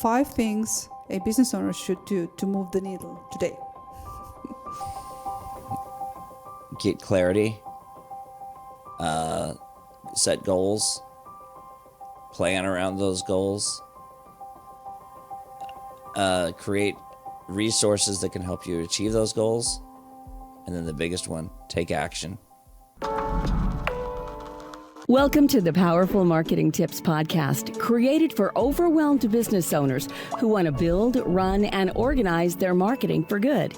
5 things a business owner should do to move the needle today. Get clarity, set goals, plan around those goals, create resources that can help you achieve those goals, and then the biggest one, take action. Welcome to the Powerful Marketing Tips Podcast, created for overwhelmed business owners who want to build, run, and organize their marketing for good.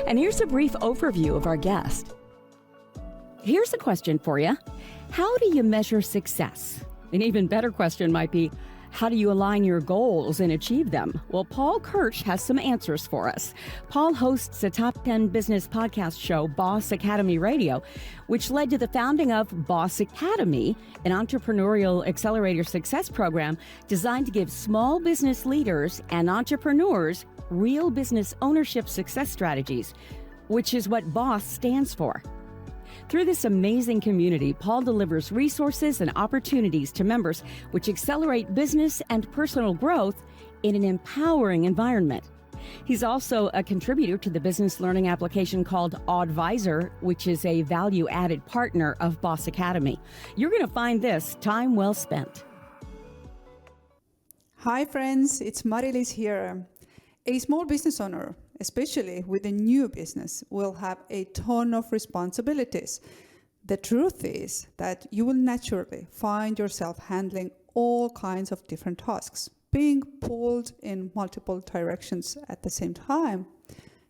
And here's a brief overview of our guest. Here's a question for you. How do you measure success? An even better question might be, how do you align your goals and achieve them? Well, Paul Kirch has some answers for us. Paul hosts a top 10 business podcast show, Boss Academy Radio, which led to the founding of Boss Academy, an entrepreneurial accelerator success program designed to give small business leaders and entrepreneurs real business ownership success strategies, which is what Boss stands for. Through this amazing community, Paul delivers resources and opportunities to members which accelerate business and personal growth in an empowering environment. He's also a contributor to the business learning application called Advisor, which is a value-added partner of Boss Academy. You're going to find this time well spent. Hi friends, it's Marilis here. A small business owner, especially with a new business, will have a ton of responsibilities. The truth is that you will naturally find yourself handling all kinds of different tasks, being pulled in multiple directions at the same time.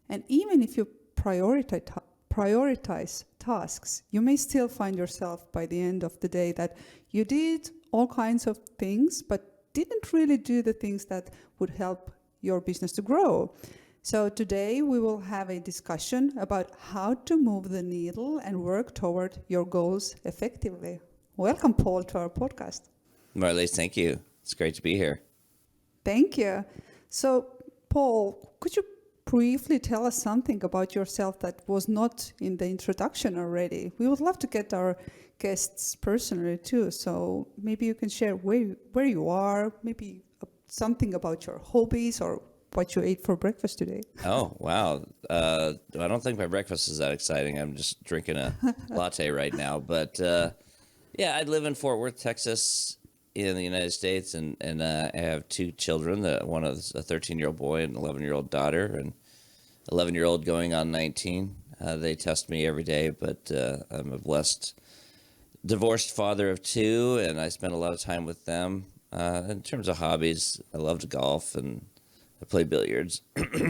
And even if you prioritize tasks, you may still find yourself by the end of the day that you did all kinds of things, but didn't really do the things that would help your business to grow. So today we will have a discussion about how to move the needle and work toward your goals effectively. Welcome, Paul, to our podcast. Marlies, thank you. It's great to be here. Thank you. So, Paul, could you briefly tell us something about yourself that was not in the introduction already? We would love to get our guests personally too. So maybe you can share where you are, maybe something about your hobbies or what you ate for breakfast today. Oh, wow. I don't think my breakfast is that exciting. I'm just drinking a latte right now. But yeah, I live in Fort Worth, Texas in the United States. And I have 2 children. One is a 13-year-old boy and an 11-year-old daughter, and 11-year-old going on 19. They test me every day, but I'm a blessed divorced father of 2, and I spend a lot of time with them. In terms of hobbies, I love to golf and I play billiards.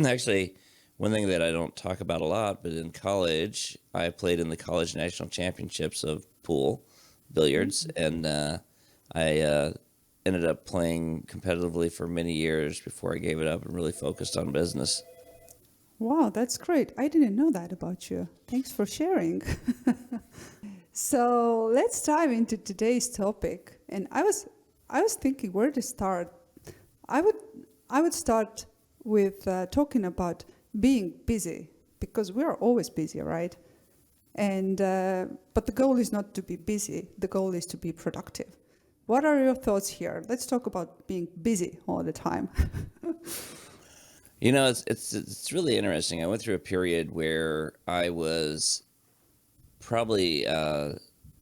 Actually, one thing that I don't talk about a lot, but in college, I played in the college national championships of pool billiards, and I ended up playing competitively for many years before I gave it up and really focused on business. Wow, that's great. I didn't know that about you. Thanks for sharing. So let's dive into today's topic. And I was thinking where to start. I would start with talking about being busy, because we are always busy, right? And but the goal is not to be busy. The goal is to be productive. What are your thoughts here? Let's talk about being busy all the time. You know, it's really interesting. I went through a period where I was probably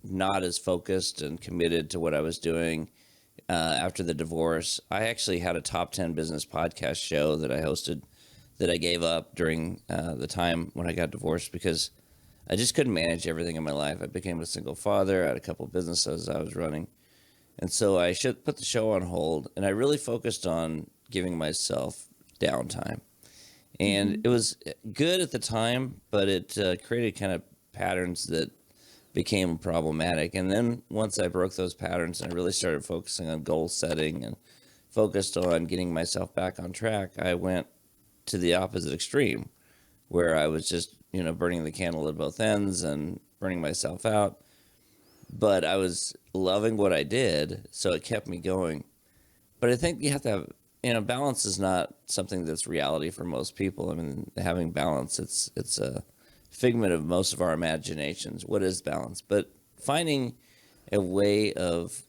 not as focused and committed to what I was doing. After the divorce, I actually had a top 10 business podcast show that I hosted that I gave up during the time when I got divorced because I just couldn't manage everything in my life. I became a single father. I had a couple of businesses I was running. And so I should put the show on hold, and I really focused on giving myself downtime. And it was good at the time, but it created kind of patterns that became problematic. And then once I broke those patterns and I really started focusing on goal setting and focused on getting myself back on track, I went to the opposite extreme where I was just, burning the candle at both ends and burning myself out. But I was loving what I did, so it kept me going. But I think you have to have, balance is not something that's reality for most people. I mean, having balance, it's a figment of most of our imaginations. What is balance? But finding a way of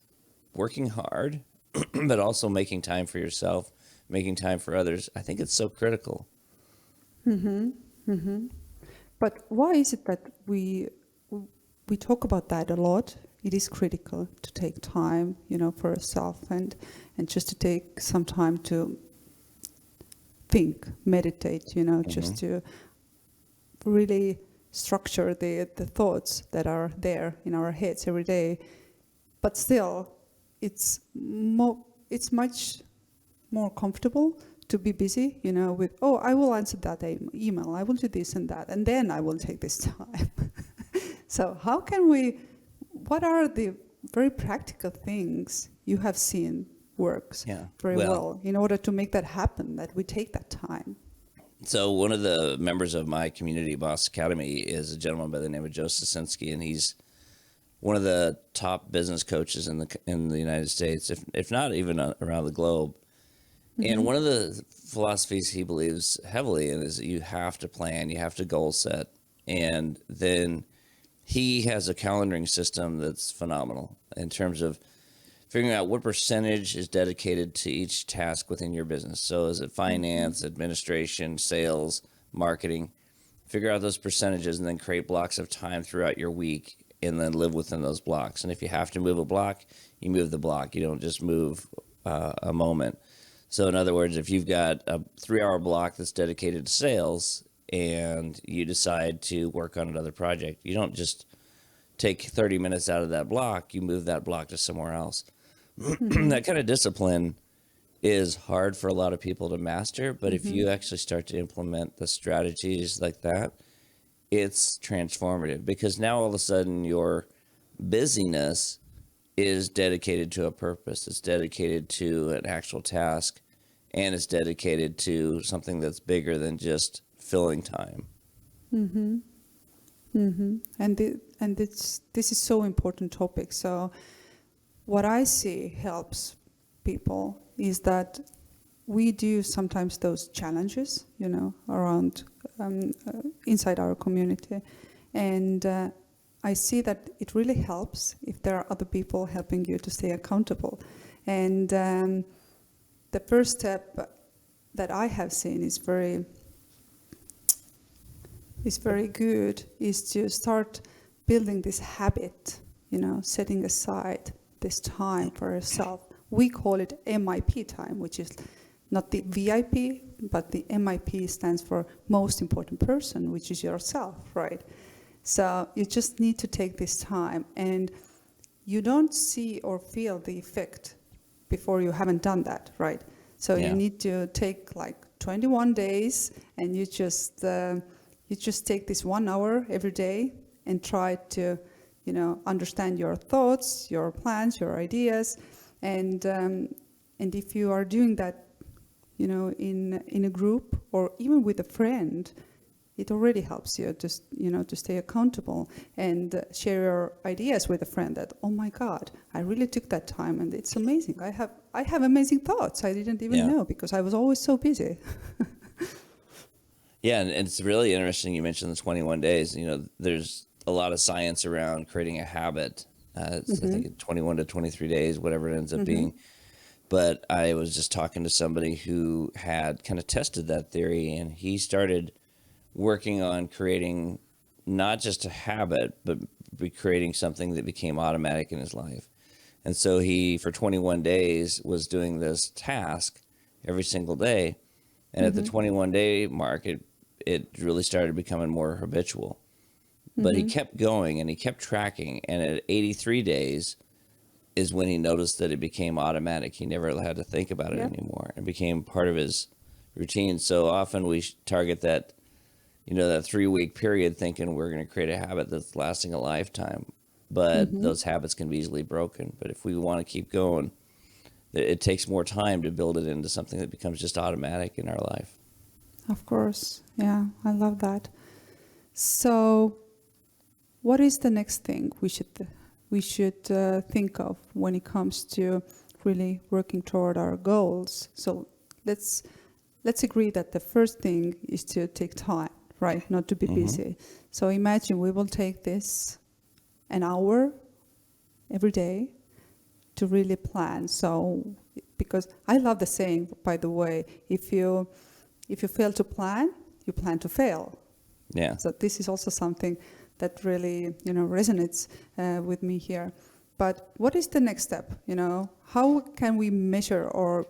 working hard, but also making time for yourself, making time for others, I think it's so critical. But why is it that we talk about that a lot? It is critical to take time, for yourself and just to take some time to think, meditate, just to really structure the thoughts that are there in our heads every day. But still, it's much more comfortable to be busy, with, I will answer that email, I will do this and that, and then I will take this time. So what are the very practical things you have seen works very well in order to make that happen, that we take that time? So one of the members of my community, Boss Academy, is a gentleman by the name of Joe Sosinski, and he's one of the top business coaches in the United States, if not even around the globe. And one of the philosophies he believes heavily in is that you have to plan, you have to goal set, and then he has a calendaring system that's phenomenal in terms of figuring out what percentage is dedicated to each task within your business. So is it finance, administration, sales, marketing? Figure out those percentages and then create blocks of time throughout your week and then live within those blocks. And if you have to move a block, you move the block. You don't just move a moment. So in other words, if you've got a 3-hour block that's dedicated to sales and you decide to work on another project, you don't just take 30 minutes out of that block, you move that block to somewhere else. That kind of discipline is hard for a lot of people to master, but if you actually start to implement the strategies like that, it's transformative, because now all of a sudden your busyness is dedicated to a purpose. It's dedicated to an actual task, and it's dedicated to something that's bigger than just filling time. And this is so important topic. So what I see helps people is that we do sometimes those challenges, around inside our community, and I see that it really helps if there are other people helping you to stay accountable. And the first step that I have seen is very good, is to start building this habit, setting aside this time for yourself. We call it MIP time, which is not the VIP, but the MIP stands for most important person, which is yourself, right? So you just need to take this time, and you don't see or feel the effect before you haven't done that, right? So you need to take like 21 days, and you just take this 1 hour every day and try to, understand your thoughts, your plans, your ideas, and if you are doing that, in a group or even with a friend, it already helps you to stay accountable and share your ideas with a friend that, oh my God, I really took that time and it's amazing. I have amazing thoughts I didn't even know because I was always so busy. Yeah, and it's really interesting you mentioned the 21 days. There's a lot of science around creating a habit. It's, I think 21 to 23 days, whatever it ends up being. But I was just talking to somebody who had kind of tested that theory, and he started working on creating not just a habit, but creating something that became automatic in his life. And so he, for 21 days, was doing this task every single day. And at the 21-day mark, it really started becoming more habitual. But he kept going and he kept tracking. And at 83 days is when he noticed that it became automatic. He never had to think about it anymore. It became part of his routine. So often we target that, that 3-week period thinking we're going to create a habit that's lasting a lifetime. But those habits can be easily broken. But if we want to keep going, it takes more time to build it into something that becomes just automatic in our life. Of course. Yeah, I love that. So what is the next thing we should think of when it comes to really working toward our goals? So let's agree that the first thing is to take time, right? Not to be busy. So imagine we will take this an hour every day to really plan. So because I love the saying, by the way, if you fail to plan, you plan to fail. Yeah. So this is also something that really, resonates with me here. But what is the next step? How can we measure, or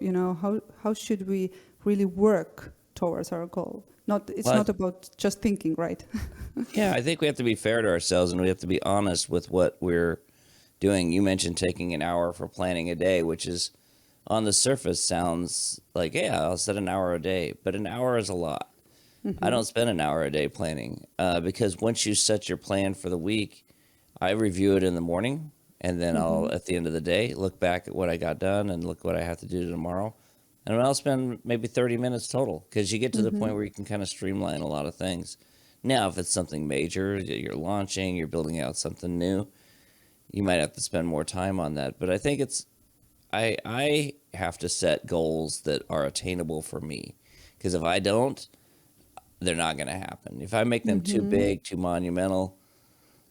how should we really work towards our goal? It's not about just thinking, right? Yeah, I think we have to be fair to ourselves, and we have to be honest with what we're doing. You mentioned taking an hour for planning a day, which is on the surface sounds like, yeah, I'll set an hour a day, but an hour is a lot. I don't spend an hour a day planning because once you set your plan for the week, I review it in the morning, and then I'll, at the end of the day, look back at what I got done and look what I have to do tomorrow. And I'll spend maybe 30 minutes total, because you get to the point where you can kind of streamline a lot of things. Now, if it's something major, you're launching, you're building out something new, you might have to spend more time on that. But I think I have to set goals that are attainable for me, because if I don't, they're not going to happen. If I make them too big, too monumental,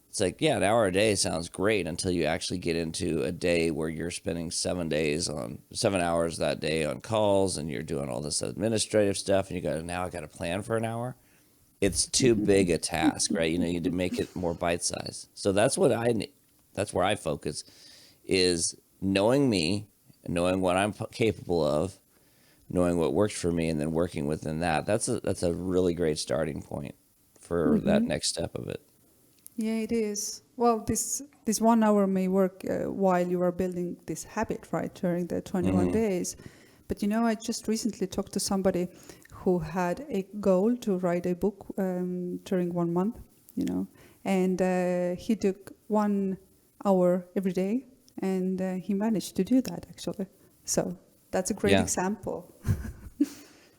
it's like, yeah, an hour a day sounds great until you actually get into a day where you're spending 7 hours that day on calls, and you're doing all this administrative stuff, and you go, now I got to plan for an hour. It's too big a task, right? You need to make it more bite-sized. So that's where I focus, is knowing me, knowing what I'm capable of, knowing what works for me, and then working within that. That's a really great starting point for that next step of it. Yeah, it is. Well, this 1 hour may work while you are building this habit, right, during the 21 days. But I just recently talked to somebody who had a goal to write a book during 1 month, and he took 1 hour every day, and he managed to do that, actually. So that's a great example.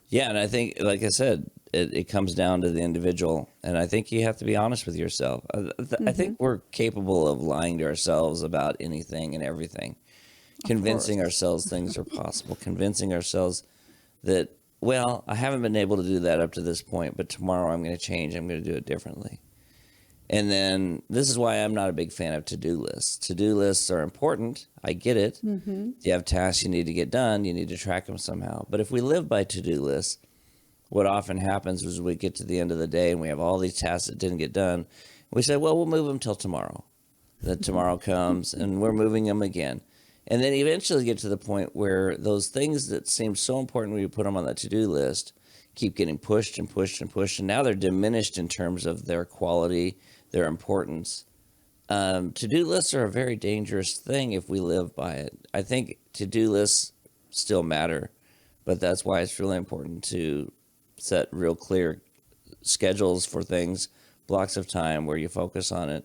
Yeah, and I think, like I said, it comes down to the individual, and I think you have to be honest with yourself. I think we're capable of lying to ourselves about anything and everything, convincing ourselves things are possible, convincing ourselves that, well, I haven't been able to do that up to this point, but tomorrow I'm going to change. I'm going to do it differently. And then this is why I'm not a big fan of to-do lists. To-do lists are important. I get it. You have tasks you need to get done. You need to track them somehow. But if we live by to-do lists, what often happens is we get to the end of the day and we have all these tasks that didn't get done. We say, well, we'll move them till tomorrow. Then tomorrow comes and we're moving them again. And then eventually get to the point where those things that seem so important when you put them on the to-do list keep getting pushed and pushed and pushed. And now they're diminished in terms of their quality, their importance. To-do lists are a very dangerous thing if we live by it. I think to-do lists still matter, but that's why it's really important to set real clear schedules for things, blocks of time where you focus on it.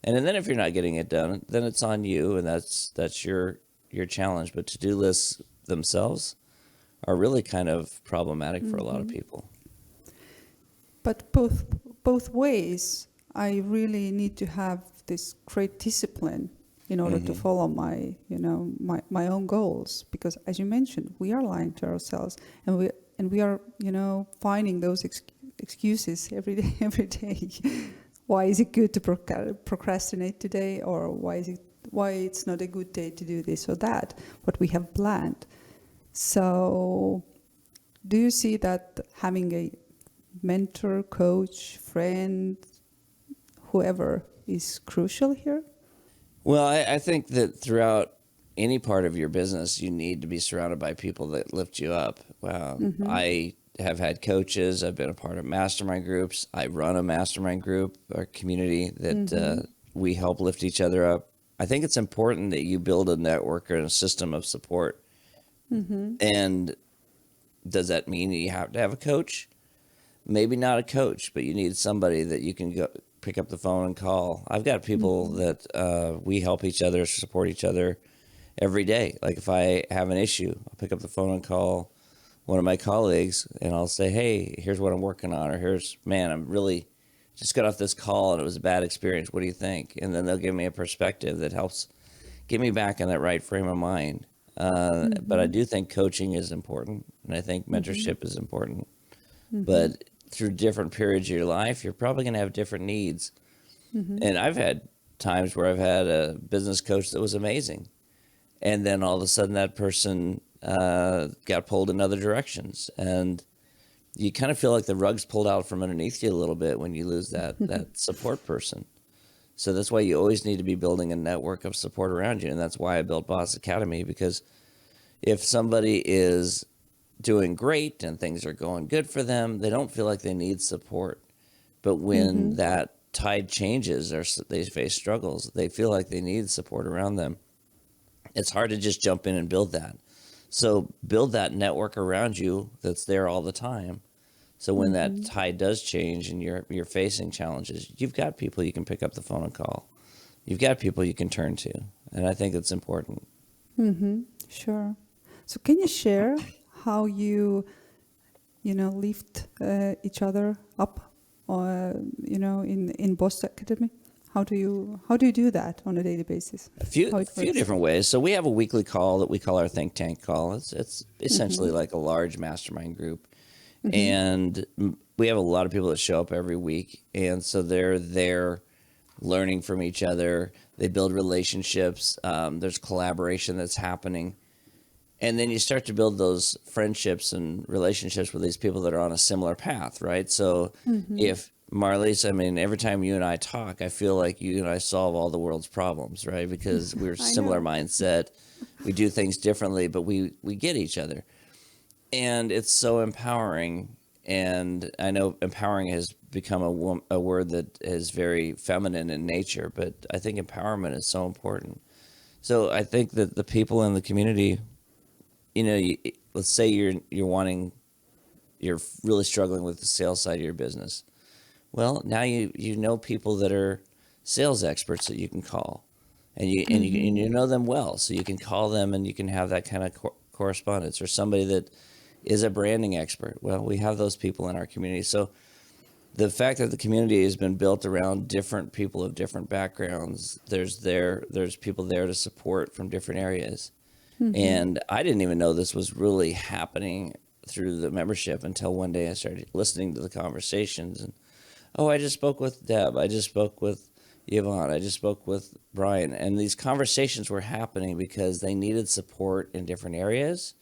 And then if you're not getting it done, then it's on you, and that's your challenge. But to-do lists themselves are really kind of problematic for a lot of people. But both ways, I really need to have this great discipline in order to follow my own goals, because as you mentioned, we are lying to ourselves, and we are finding those excuses every day. Why is it good to procrastinate today, or why it's not a good day to do this or that, what we have planned. So do you see that having a mentor, coach, friend, whoever is crucial here? Well, I think that throughout any part of your business, you need to be surrounded by people that lift you up. I have had coaches. I've been a part of mastermind groups. I run a mastermind group, our community that we help lift each other up. I think it's important that you build a network or a system of support. And does that mean you have to have a coach? Maybe not a coach, but you need somebody that you can go pick up the phone and call. I've got people that we help each other, support each other every day. Like if I have an issue, I'll pick up the phone and call one of my colleagues and I'll say, hey, here's what I'm working on, or I'm really just got off this call and it was a bad experience. What do you think? And then they'll give me a perspective that helps get me back in that right frame of mind. But I do think coaching is important, and I think mentorship is important. But through different periods of your life, you're probably going to have different needs. And I've had times where I've had a business coach that was amazing. And then all of a sudden that person got pulled in other directions. And you kind of feel like the rug's pulled out from underneath you a little bit when you lose that support person. So that's why you always need to be building a network of support around you. And that's why I built Boss Academy, because if somebody is doing great and things are going good for them, they don't feel like they need support. But when that tide changes or they face struggles, they feel like they need support around them. It's hard to just jump in and build that. So build that network around you that's there all the time. So when that tide does change and you're facing challenges, you've got people you can pick up the phone and call. You've got people you can turn to. And I think it's important. Sure. So can you share how you lift each other up, in Boss Academy? How do you do that on a daily basis? A few different ways. So we have a weekly call that we call our think tank call. It's essentially like a large mastermind group. And we have a lot of people that show up every week. And so they're there learning from each other. They build relationships. There's collaboration that's happening. And then you start to build those friendships and relationships with these people that are on a similar path, right? So if Marlies, every time you and I talk, I feel like you and I solve all the world's problems, right? Because we're similar mindset. We do things differently, but we get each other. And it's so empowering. And I know empowering has become a word that is very feminine in nature, but I think empowerment is so important. So I think that the people in the community, let's say you're really struggling with the sales side of your business. Well, now you know people that are sales experts that you can call, and you know them well, so you can call them and you can have that kind of correspondence. Or somebody that is a branding expert. Well, we have those people in our community. So the fact that the community has been built around different people of different backgrounds, there's people there to support from different areas. And I didn't even know this was really happening through the membership until one day I started listening to the conversations. And I just spoke with Deb. I just spoke with Yvonne. I just spoke with Brian. And these conversations were happening because they needed support in different areas.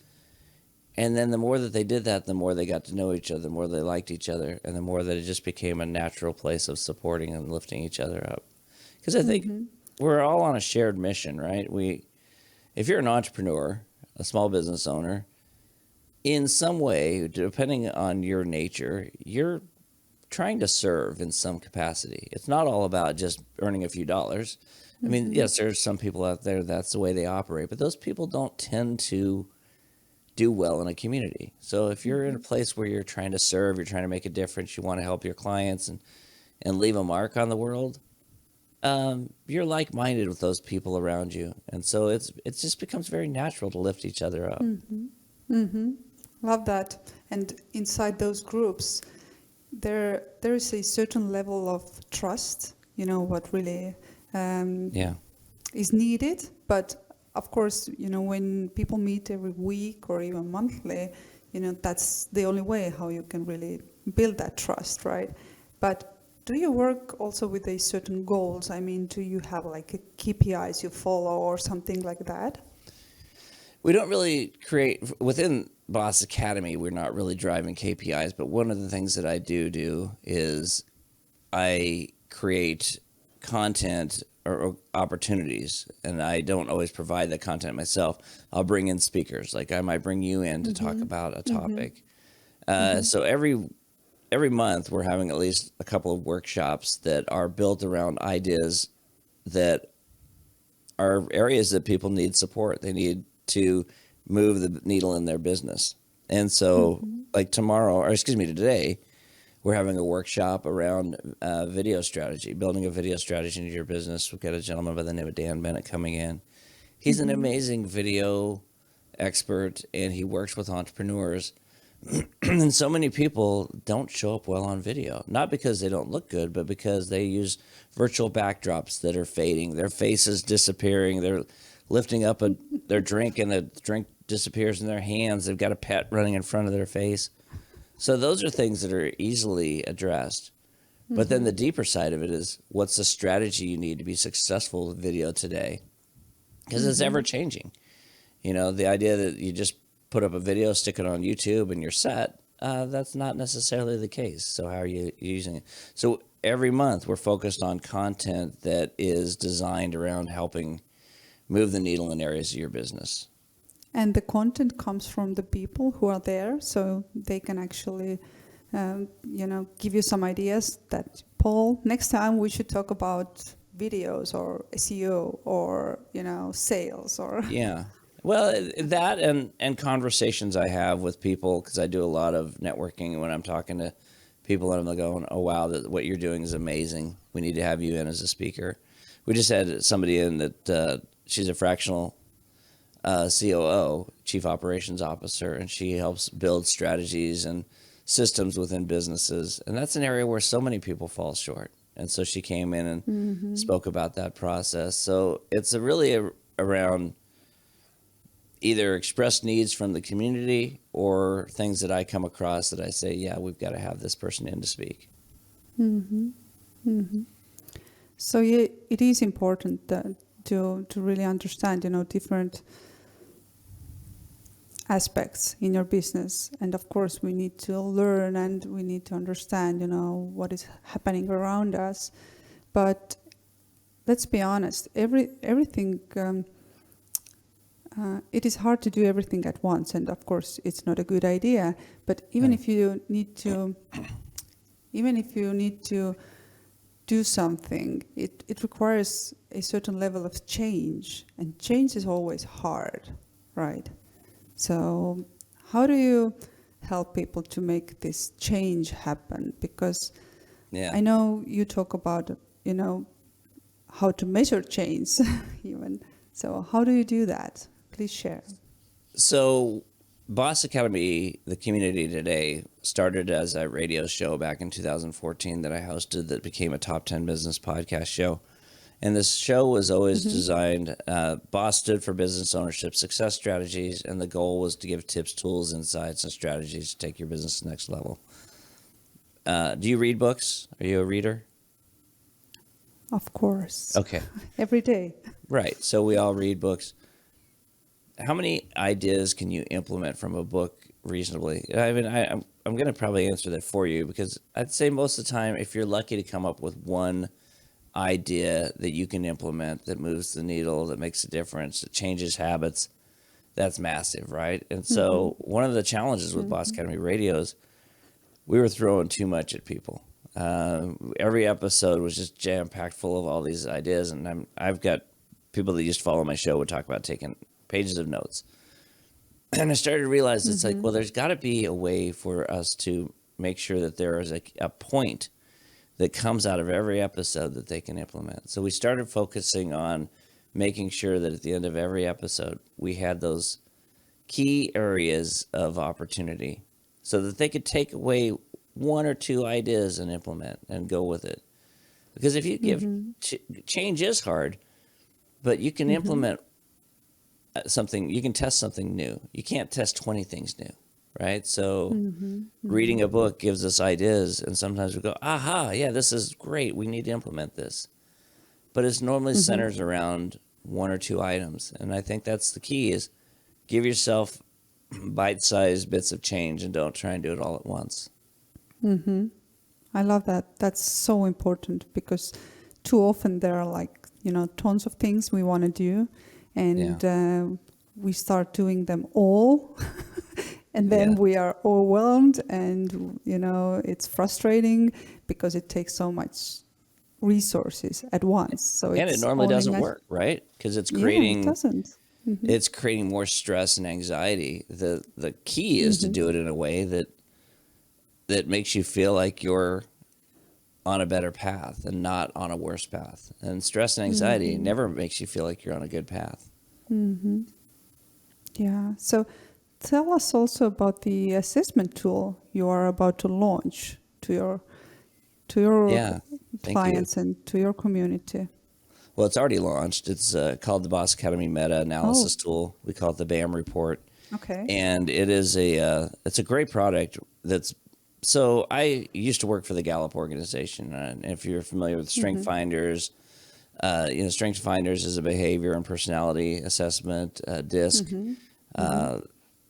And then the more that they did that, the more they got to know each other, the more they liked each other, and the more that it just became a natural place of supporting and lifting each other up. Because I think we're all on a shared mission, right? If you're an entrepreneur, a small business owner, in some way, depending on your nature, you're trying to serve in some capacity. It's not all about just earning a few dollars. Yes, there's some people out there that's the way they operate, but those people don't tend to do well in a community. So if you're in a place where you're trying to serve, you're trying to make a difference, you want to help your clients and leave a mark on the world, you're like-minded with those people around you. And so it just becomes very natural to lift each other up. Love that. And inside those groups, there is a certain level of trust, what really is needed. But of course, when people meet every week or even monthly, that's the only way how you can really build that trust, right? But do you work also with a certain goals? Do you have like a KPIs you follow or something like that? We don't really create, within Boss Academy, we're not really driving KPIs, but one of the things that I do is I create content or opportunities, and I don't always provide the content myself. I'll bring in speakers, like I might bring you in to talk about a topic. So every month we're having at least a couple of workshops that are built around ideas that are areas that people need support. They need to move the needle in their business. And so like today, we're having a workshop around video strategy, building a video strategy into your business. We've got a gentleman by the name of Dan Bennett coming in. He's an amazing video expert, and he works with entrepreneurs. And so many people don't show up well on video, not because they don't look good, but because they use virtual backdrops that are fading, their faces disappearing, they're lifting up their drink and the drink disappears in their hands. They've got a pet running in front of their face. So those are things that are easily addressed. But then the deeper side of it is, what's the strategy you need to be successful with video today? Because it's ever changing. The idea that you just put up a video, stick it on YouTube, and you're set. That's not necessarily the case. So how are you using it? So every month we're focused on content that is designed around helping move the needle in areas of your business. And the content comes from the people who are there, so they can actually, give you some ideas that, Paul, next time we should talk about videos or SEO or, sales or... Yeah. Well, that and conversations I have with people, because I do a lot of networking when I'm talking to people and I'm going, oh, wow, what you're doing is amazing. We need to have you in as a speaker. We just had somebody in that she's a fractional COO, Chief Operations Officer, and she helps build strategies and systems within businesses. And that's an area where so many people fall short. And so she came in and spoke about that process. So it's really around either expressed needs from the community or things that I come across that I say, yeah, we've got to have this person in to speak. So yeah, it is important to really understand, different aspects in your business. And of course, we need to learn and we need to understand, what is happening around us. But let's be honest, everything... it is hard to do everything at once, and of course it's not a good idea. But even if you need to do something, it requires a certain level of change, and change is always hard, right? So how do you help people to make this change happen? Because I know you talk about, how to measure change even. So how do you do that? Please share. So Boss Academy, the community today, started as a radio show back in 2014 that I hosted that became a top 10 business podcast show. And this show was always designed, Boss stood for business ownership, success strategies, and the goal was to give tips, tools, insights, and strategies to take your business to the next level. Do you read books? Are you a reader? Of course. Okay. Every day. Right. So we all read books. How many ideas can you implement from a book reasonably? I mean, I'm going to probably answer that for you, because I'd say most of the time, if you're lucky to come up with one idea that you can implement that moves the needle, that makes a difference, that changes habits, that's massive, right? And so one of the challenges with Boss Academy Radio is we were throwing too much at people. Every episode was just jam-packed full of all these ideas, and I've got people that used to follow my show would talk about taking pages of notes. And I started to realize it's like, well, there's got to be a way for us to make sure that there is a point that comes out of every episode that they can implement. So we started focusing on making sure that at the end of every episode, we had those key areas of opportunity so that they could take away one or two ideas and implement and go with it. Because if you give change is hard, but you can implement something, you can test something new. You can't test 20 things new, right? So reading a book gives us ideas, and sometimes we go, aha, yeah, this is great. We need to implement this. But it normally centers around one or two items. And I think that's the key, is give yourself bite-sized bits of change and don't try and do it all at once. I love that. That's so important, because too often there are tons of things we want to do, and we start doing them all and then we are overwhelmed, and it's frustrating because it takes so much resources at once. So and it normally doesn't work, right? Because it's creating it doesn't. It's creating more stress and anxiety. The key is to do it in a way that makes you feel like you're on a better path and not on a worse path. And stress and anxiety never makes you feel like you're on a good path. Yeah. So tell us also about the assessment tool you are about to launch to your clients and to your community. Well, it's already launched. It's called the Boss Academy Meta-Analysis Tool. We call it the BAM report. Okay. And it is it's a great product so I used to work for the Gallup organization. And if you're familiar with Strength Finders, Strength Finders is a behavior and personality assessment, DISC.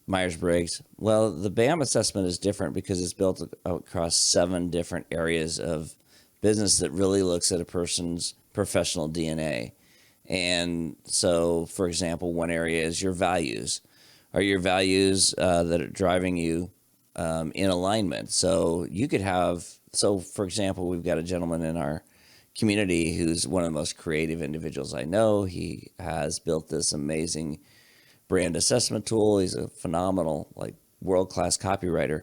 Myers-Briggs. Well, the BAM assessment is different because it's built across 7 different areas of business that really looks at a person's professional DNA. And so, for example, one area is your values. Are your values that are driving you in alignment? So you could have, so for example, we've got a gentleman in our community who's one of the most creative individuals I know. He has built this amazing brand assessment tool. He's a phenomenal, like, world-class copywriter,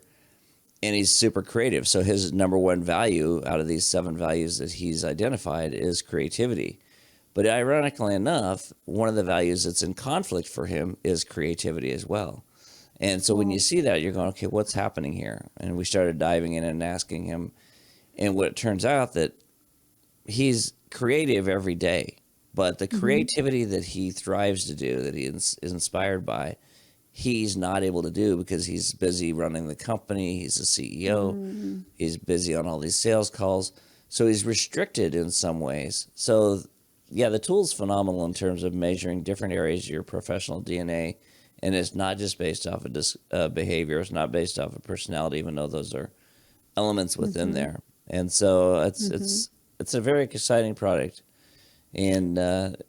and he's super creative. So his number one value out of these 7 values that he's identified is creativity. But ironically enough, one of the values that's in conflict for him is creativity as well. And so when you see that, you're going, okay, what's happening here? And we started diving in and asking him. And what it turns out that he's creative every day, but the creativity that he thrives to do, that he is inspired by, he's not able to do because he's busy running the company. He's a CEO. He's busy on all these sales calls. So he's restricted in some ways. So yeah, the tool's phenomenal in terms of measuring different areas of your professional DNA. And it's not just based off of behavior. It's not based off of personality, even though those are elements within there. And so it's a very exciting product. And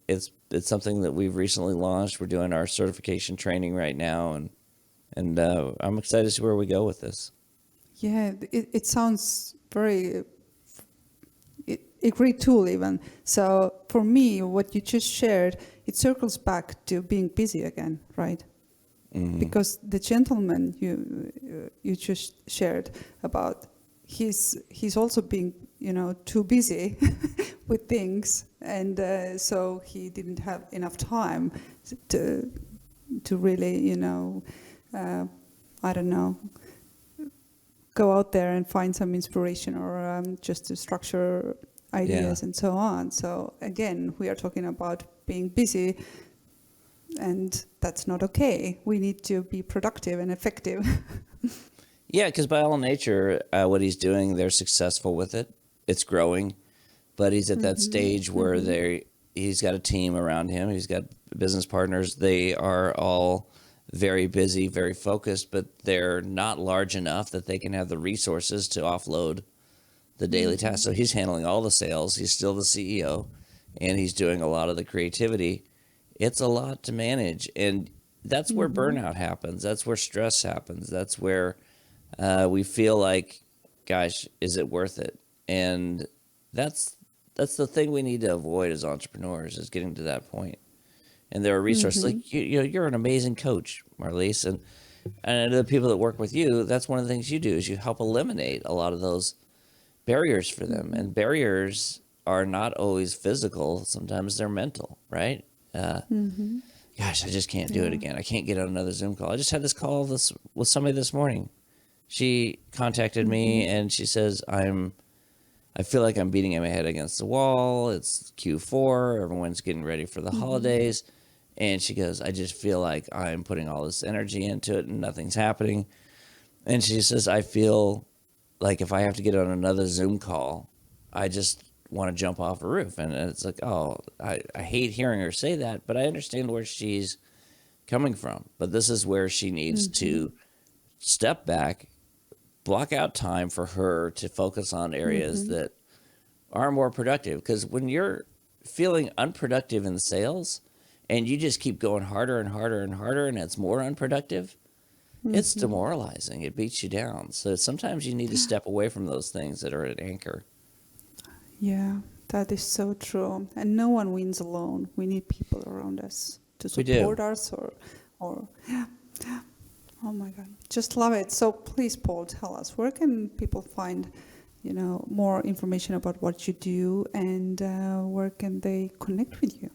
it's something that we've recently launched. We're doing our certification training right now. And I'm excited to see where we go with this. Yeah, it sounds very a great tool even. So for me, what you just shared, it circles back to being busy again, right? Because the gentleman you just shared about, he's also being, too busy with things, and so he didn't have enough time to really, I don't know, go out there and find some inspiration or just to structure ideas and so on. So again, we are talking about being busy, and that's not okay. We need to be productive and effective. Yeah, because by all nature, what he's doing, they're successful with it. It's growing, but he's at that stage where he's got a team around him. He's got business partners. They are all very busy, very focused, but they're not large enough that they can have the resources to offload the daily tasks. So he's handling all the sales. He's still the CEO, and he's doing a lot of the creativity. It's a lot to manage, and that's where burnout happens. That's where stress happens. That's where we feel like, gosh, is it worth it? And that's the thing we need to avoid as entrepreneurs, is getting to that point. And there are resources like you're an amazing coach, Marlise, and the people that work with you, that's one of the things you do is you help eliminate a lot of those barriers for them. And barriers are not always physical. Sometimes they're mental, right? Gosh, I just can't do it again. I can't get on another Zoom call. I just had this call with somebody this morning. She contacted me and she says, I feel like I'm beating my head against the wall. It's Q4. Everyone's getting ready for the holidays. And she goes, I just feel like I'm putting all this energy into it and nothing's happening. And she says, I feel like if I have to get on another Zoom call, I just want to jump off a roof. And it's like, oh, I hate hearing her say that, but I understand where she's coming from. But this is where she needs to step back, block out time for her to focus on areas that are more productive. Because when you're feeling unproductive in sales and you just keep going harder and harder and harder and it's more unproductive, it's demoralizing. It beats you down. So sometimes you need to step away from those things that are an anchor. Yeah, that is so true. And no one wins alone. We need people around us to support us or yeah. Oh my God, just love it. So please, Paul, tell us, where can people find, more information about what you do, and where can they connect with you?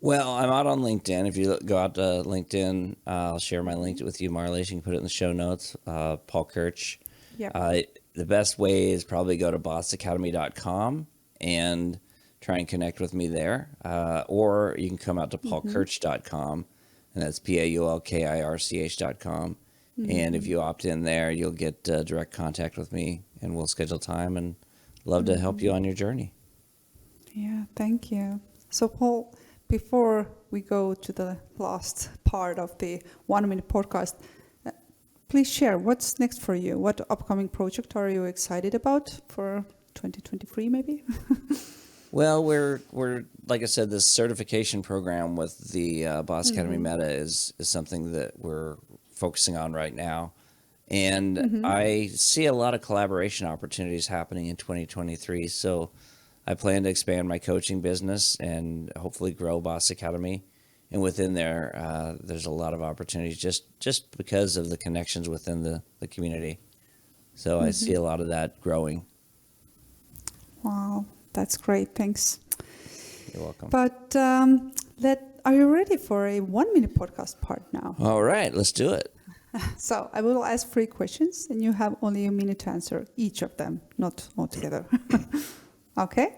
Well, I'm out on LinkedIn. If you go out to LinkedIn, I'll share my link with you, Marlise. You can put it in the show notes. Paul Kirch. Yeah. The best way is probably go to bossacademy.com and try and connect with me there. Or you can come out to paulkirch.com, and that's paulkirch.com. And if you opt in there, you'll get direct contact with me, and we'll schedule time and love to help you on your journey. Yeah, thank you. So, Paul, before we go to the last part of the 1 minute podcast, please share what's next for you. What upcoming project are you excited about for 2023 maybe? Well, we're like I said, this certification program with the Boss Academy Meta is something that we're focusing on right now. And I see a lot of collaboration opportunities happening in 2023. So I plan to expand my coaching business and hopefully grow Boss Academy. And within there, there's a lot of opportunities just because of the connections within the community. So I see a lot of that growing. Wow, that's great. Thanks. You're welcome. But are you ready for a 1 minute podcast part now? All right, let's do it. So I will ask 3 questions and you have only a minute to answer each of them, not all together. Okay?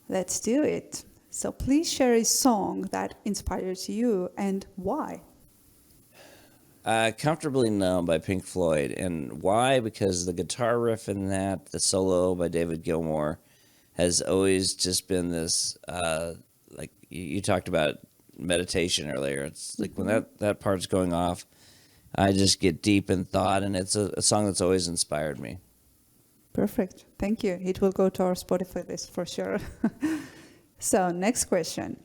Let's do it. So please share a song that inspires you and why. Comfortably Numb by Pink Floyd. And why? Because the guitar riff in that, the solo by David Gilmour, has always just been this, like you talked about meditation earlier. It's like when that part's going off, I just get deep in thought, and it's a song that's always inspired me. Perfect. Thank you. It will go to our Spotify list for sure. So next question.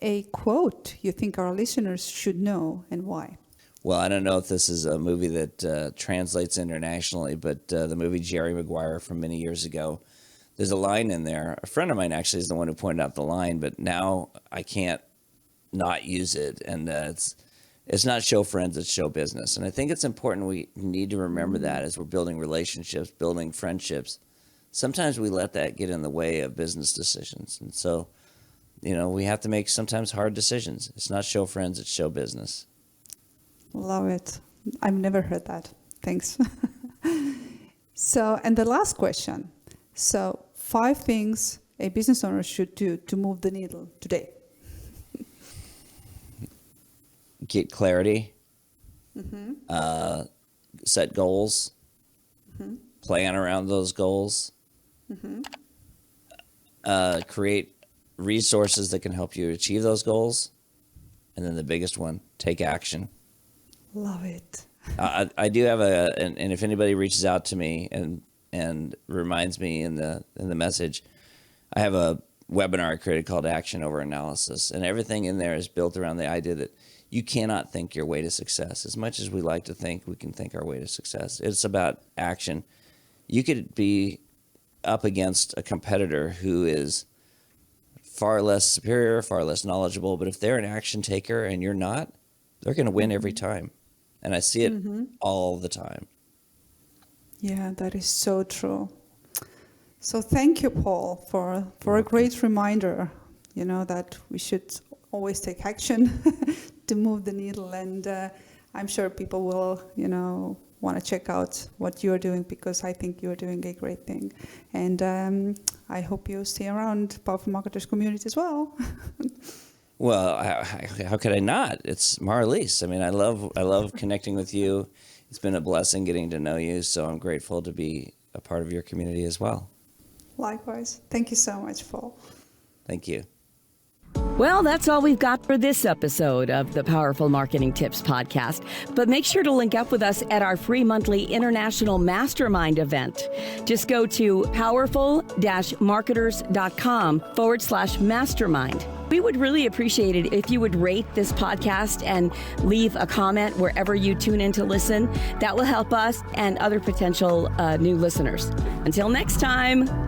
A quote you think our listeners should know and why? Well, I don't know if this is a movie that translates internationally, but the movie Jerry Maguire from many years ago, there's a line in there. A friend of mine actually is the one who pointed out the line, but now I can't not use it. And it's not show friends, it's show business. And I think it's important we need to remember that as we're building relationships, building friendships. Sometimes we let that get in the way of business decisions. And so, we have to make sometimes hard decisions. It's not show friends, it's show business. Love it. I've never heard that. Thanks. So, and the last question. So, 5 things a business owner should do to move the needle today. Get clarity, set goals, plan around those goals, create resources that can help you achieve those goals, and then the biggest one, take action. Love it. I do have and if anybody reaches out to me and reminds me in the message, I have a webinar I created called Action Over Analysis, and everything in there is built around the idea that you cannot think your way to success. As much as we like to think we can think our way to success, it's about action. You could be up against a competitor who is far less superior, far less knowledgeable, but if they're an action taker and you're not, they're going to win every time. And I see it all the time. Yeah, that is so true. So thank you, Paul, for a great reminder, that we should always take action to move the needle. And I'm sure people will, want to check out what you're doing, because I think you're doing a great thing. And I hope you stay around Powerful Marketers community as well. Well, how could I not? It's Marlies. I mean, I love connecting with you. It's been a blessing getting to know you, so I'm grateful to be a part of your community as well. Likewise. Thank you so much, Paul. Thank you. Well, that's all we've got for this episode of the Powerful Marketing Tips podcast. But make sure to link up with us at our free monthly international mastermind event. Just go to powerful-marketers.com/mastermind. We would really appreciate it if you would rate this podcast and leave a comment wherever you tune in to listen. That will help us and other potential new listeners. Until next time.